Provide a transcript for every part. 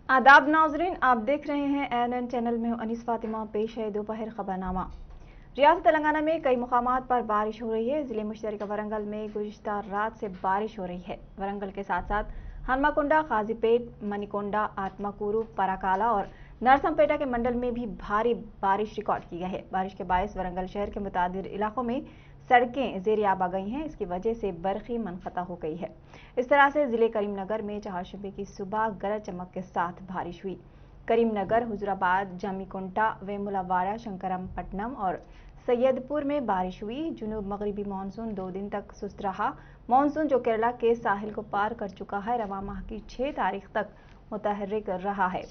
आदाब नाजरीन, आप देख रहे हैं ANN चैनल में हूं अनीस फातिमा। पेश है दोपहर खबरनामा। रियासत तेलंगाना में कई मुकामात पर बारिश हो रही है। जिले मुश्तरका वरंगल में गुज़िश्ता रात से बारिश हो रही है। वरंगल के साथ साथ हनमकुंडा, काजीपेट, मणिकोंडा, आत्माकूरू, पराकाला और नरसंपेटा के मंडल में भी भारी बारिश रिकॉर्ड की गई है। बारिश के बायस वरंगल शहर के मुतादिर इलाकों में सड़कें ज़ेर आब आ गई हैं। इसकी वजह से बरक़ी मनक़ता हो गई है। इस तरह से जिले करीमनगर में चहारशंबे की सुबह गरज चमक के साथ बारिश हुई। करीमनगर, हुजूराबाद, जामीकुंटा, वेमुलावाड़ा, शंकरमपट्टनम और सैयदपुर में बारिश हुई। जुनूब मगरिबी मानसून 2 दिन तक सुस्त रहा। मानसून जो केरला के साहिल को पार कर चुका है, रवां माह की 6 तारीख तक मुतहर्रिक रहा है।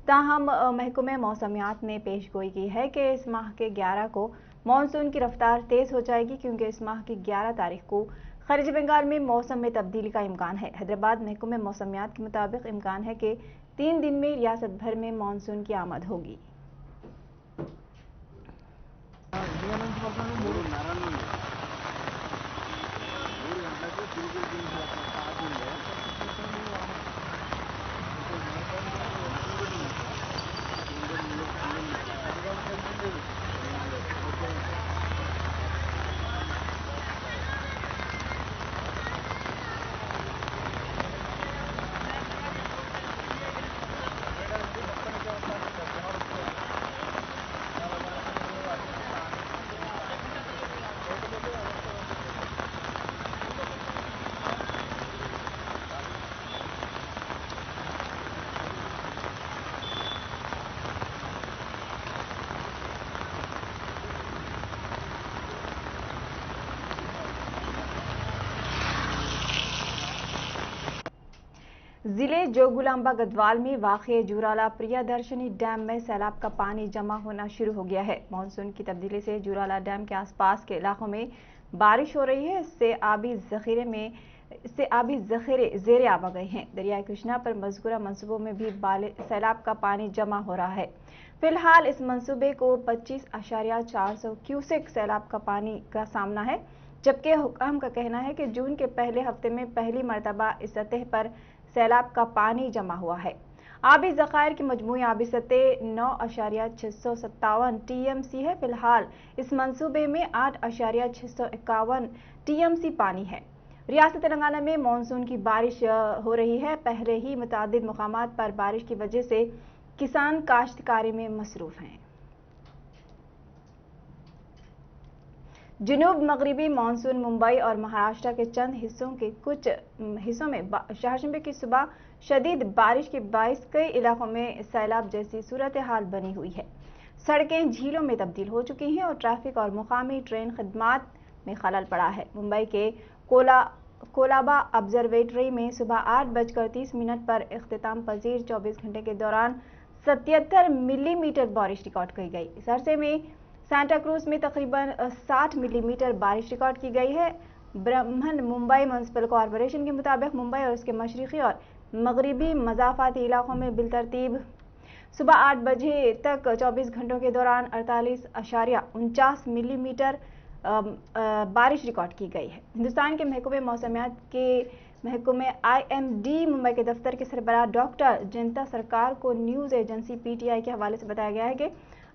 ताहम महकमे मौसमियात ने पेशगोई की है कि इस माह के 11 को मानसून की रफ्तार तेज हो जाएगी, क्योंकि इस माह की 11 तारीख को खलीज बंगाल में मौसम में तब्दीली का इम्कान है। हैदराबाद महकमे मौसमियात के मुताबिक इम्कान है कि 3 दिन में रियासत भर में मानसून की आमद होगी। जिले जोगुलांबा गढ़वाल में वाक़े जुराला प्रियदर्शनी डैम में सैलाब का पानी जमा होना शुरू हो गया है। मानसून की तब्दीली से जुराला डैम के आसपास के इलाकों में बारिश हो रही है। इससे आबी ज़ख़ीरे ज़ेर आब आ गए हैं। दरियाई कृष्णा पर मज़कूरा मंसूबों में भी सैलाब का पानी जमा हो रहा है। फिलहाल इस मंसूबे को 25.400 क्यूसेक सैलाब का पानी का सामना है, जबकि हुकाम का कहना है कि जून के पहले हफ्ते में पहली मरतबा इस सतह पर सैलाब का पानी जमा हुआ है। आबी ज़ख़ायर की मजमूई आबी सतह 9.657 TMC है। फिलहाल इस मंसूबे में 8.651 TMC पानी है। रियासत तेलंगाना में मानसून की बारिश हो रही है। पहले ही मुतादिद मुकामात पर बारिश की वजह से किसान काश्तकारी में मसरूफ़ हैं। जुनूब मगरिबी मानसून मुंबई और महाराष्ट्र के चंद कुछ हिस्सों में चहारशंबे की सुबह शदीद बारिश के बायस कई इलाकों में सैलाब जैसी सूरत हाल बनी हुई है। सड़कें झीलों में तब्दील हो चुकी हैं और ट्रैफिक और मुकामी ट्रेन खदमात में खलल पड़ा है। मुंबई के कोलाबा ऑब्जर्वेटरी में सुबह 8:30 पर इख्तिताम पजीर 24 घंटे के दौरान 77 मिलीमीटर बारिश रिकॉर्ड की गई। इस अरसे में सांता क्रूज में तकरीबन 60 मिलीमीटर बारिश रिकॉर्ड की गई है। ब्रह्मन मुंबई म्यूनिसिपल कॉरपोरेशन के मुताबिक मुंबई और उसके मशरिकी और मगरिबी मज़ाफ़ाती इलाकों में बिलतरतीब सुबह 8 बजे तक 24 घंटों के दौरान 48.49 मिलीमीटर बारिश रिकॉर्ड की गई है। हिंदुस्तान के महकमे मौसमियात के महकमे IMD मुंबई के दफ्तर के सरबराह डॉक्टर जनता सरकार को न्यूज़ एजेंसी PTI के हवाले से बताया गया है कि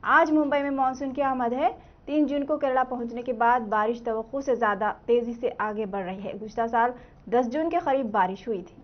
आज मुंबई में मानसून की आमद है। 3 जून को केरला पहुंचने के बाद बारिश तवक्कुओं से ज़्यादा तेज़ी से आगे बढ़ रही है। गुज़िश्ता साल 10 जून के करीब बारिश हुई थी।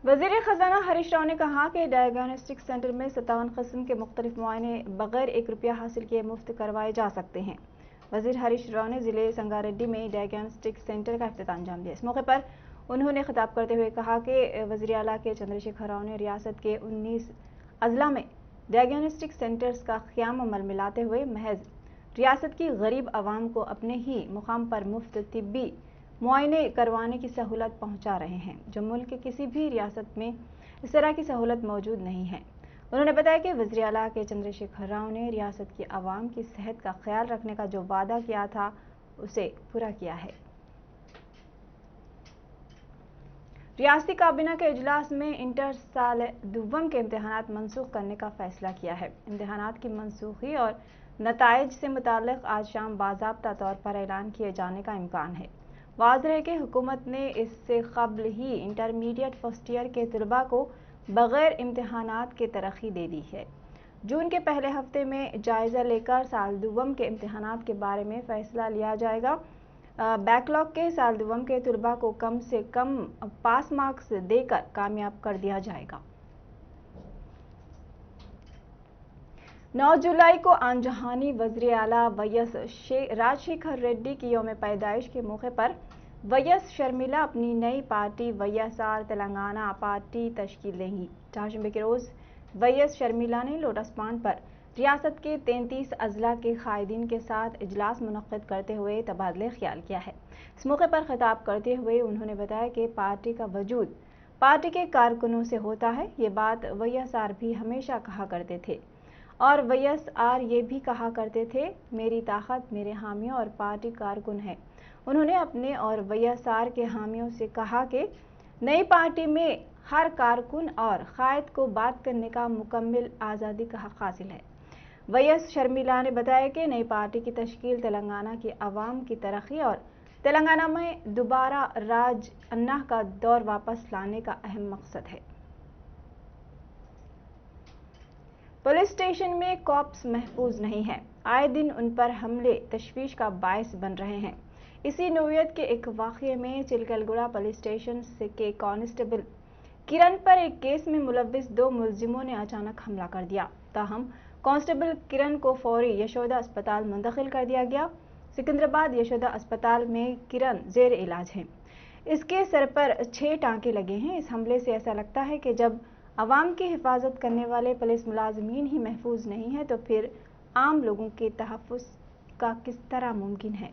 वजीर खजाना हरीश राव ने कहा कि डायग्नोस्टिक सेंटर में 57 किस्म के मुख्तलिफ मुआयने बगैर 1 रुपया हासिल किए मुफ्त करवाए जा सकते हैं। वजीर हरीश राव ने जिले संगारेड्डी में डायग्नोस्टिक सेंटर का इफ्तिताम अंजाम दिया। इस मौके पर उन्होंने खिताब करते हुए कहा कि वजीर आला के चंद्रशेखर राव ने रियासत के 19 अजला में डायग्नोस्टिक सेंटर्स का क़याम अमल में लाते हुए महज रियासत की गरीब आवाम को अपने ही मुकाम पर मुफ्त तिब्बी मुआयने करवाने की सहूलत पहुंचा रहे हैं, जो मुल्क के किसी भी रियासत में इस तरह की सहूलत मौजूद नहीं है। उन्होंने बताया कि वज़ीर आला के चंद्रशेखर राव ने रियासत की आवाम की सेहत का ख्याल रखने का जो वादा किया था उसे पूरा किया है। रियासती काबीना के इजलास में इंटर साल दुव्वम के इम्तहानात मनसूख करने का फैसला किया है। इम्तहानात की मनसूखी और नताइज से मुताल्लिक़ आज शाम बाज़ाब्ता तौर पर ऐलान किए जाने का इम्कान है। वाज़ेह है कि हुकूमत ने इससे क़ब्ल ही इंटरमीडिएट फर्स्ट ईयर के तलबा को बग़ैर इम्तहानात के तरक्की दे दी है। जून के पहले हफ्ते में जायज़ा लेकर साल दुव्वम के इम्तहानात के बारे में फ़ैसला लिया जाएगा। बैकलॉग के साल दुव्वम के तलबा को कम से कम पास मार्क्स देकर कामयाब कर दिया जाएगा। 9 जुलाई को आनजहानी वज़ीर आला वैएस राजशेखर रेड्डी की यौम पैदाइश के मौके पर वैएस शर्मिला अपनी नई पार्टी वाईएसआर तेलंगाना पार्टी तश्कील देंगी। चारशंबे के रोज़ वैएस शर्मिला ने लोटस पॉन्ड पर रियासत के 33 अजला के कायदीन के साथ इजलास मुनक्किद करते हुए तबादले ख्याल किया है। इस मौके पर खिताब करते हुए उन्होंने बताया कि पार्टी का वजूद पार्टी के कारकुनों से होता है। ये बात वाईएसआर भी हमेशा कहा करते थे और वाईएसआर ये भी कहा करते थे, मेरी ताकत मेरे हामियों और पार्टी कारकुन है। उन्होंने अपने और वाईएसआर के हामियों से कहा कि नई पार्टी में हर कारकुन और कायद को बात करने का मुकम्मल आज़ादी का हक हासिल है। वैएस शर्मिला ने बताया कि नई पार्टी की तश्कील तेलंगाना की आवाम की तरक्की और तेलंगाना में दोबारा राज अन्ना का दौर वापस लाने का अहम मकसद है। पुलिस स्टेशन में कॉप्स महफूज नहीं है। आए दिन उन पर हमले तशवीश का बायस बन रहे हैं। इसी नौयत के एक वाक़ये में चिलकलगुड़ा पुलिस स्टेशन के कांस्टेबल किरण पर एक केस में मुलव्विस 2 मुलजिमों ने अचानक हमला कर दिया। ताहम कांस्टेबल किरण को फौरी यशोदा अस्पताल मुंतकिल कर दिया गया। सिकंदराबाद यशोदा अस्पताल में किरण जेर इलाज है। इसके सर पर 6 टांके लगे हैं। इस हमले से ऐसा लगता है कि जब अवाम की हिफाजत करने वाले पुलिस मुलाजमीन ही महफूज नहीं है तो फिर आम लोगों के तहफ़्फ़ुज़ का किस तरह मुमकिन है।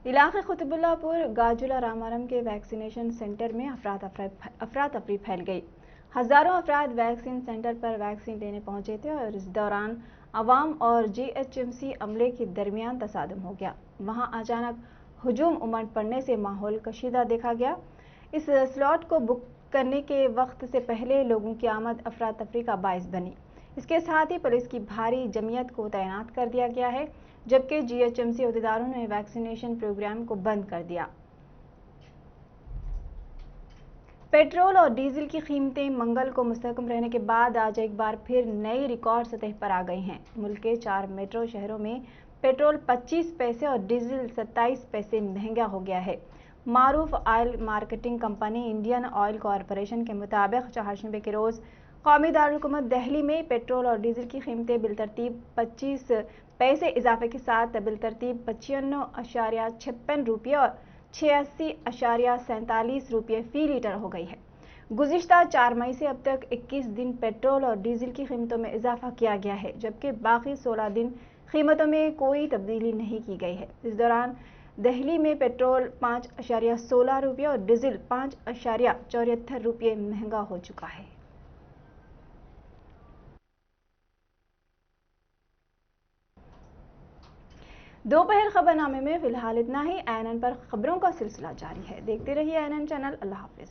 इलाके कुतुबुल्लाहपुर गाजुला रामारम के वैक्सीनेशन सेंटर में अफरा तफरी फैल गई। हजारों अफराद वैक्सीन सेंटर पर वैक्सीन लेने पहुंचे थे और इस दौरान अवाम और जीएचएमसी अमले के दरमियान तसादम हो गया। वहां अचानक हुजूम उमड़ पड़ने से माहौल कशीदा देखा गया। इस स्लॉट को बुक करने के वक्त से पहले लोगों की आमद अफरा तफरी का बायस बनी। इसके साथ ही पुलिस की भारी जमीयत को तैनात कर दिया गया है, जबकि जीएचएमसी अहदेदारों ने वैक्सीनेशन प्रोग्राम को बंद कर दिया। पेट्रोल और डीजल की कीमतें मंगल को मुस्तहकम रहने के बाद आज एक बार फिर नई रिकॉर्ड सतह पर आ गई हैं। मुल्क के 4 मेट्रो शहरों में पेट्रोल 25 पैसे और डीजल 27 पैसे महंगा हो गया है। मारूफ oil marketing company Indian oil corporation के मुताबिक चारशंबे के रोज़ कौमी दारुलहुकूमत दिल्ली में पेट्रोल और डीजल की कीमतें बिलतरतीब 25 पैसे इजाफे के साथ बिलतरतीब 95.56 रुपये और 86.47 रुपये फी लीटर हो गई है। गुज़िश्ता 4 मई से अब तक 21 दिन पेट्रोल और डीजल की कीमतों में इजाफा किया गया है, जबकि बाकी 16 दिन कीमतों में कोई तब्दीली नहीं की गई है। इस दौरान दिल्ली में पेट्रोल 5.16 रुपये और डीजल 5.74 रुपये महंगा हो चुका है। दोपहर खबरनामे में फिलहाल इतना ही। ANN पर खबरों का सिलसिला जारी है। देखते रहिए ANN चैनल। अल्लाह हाफिज।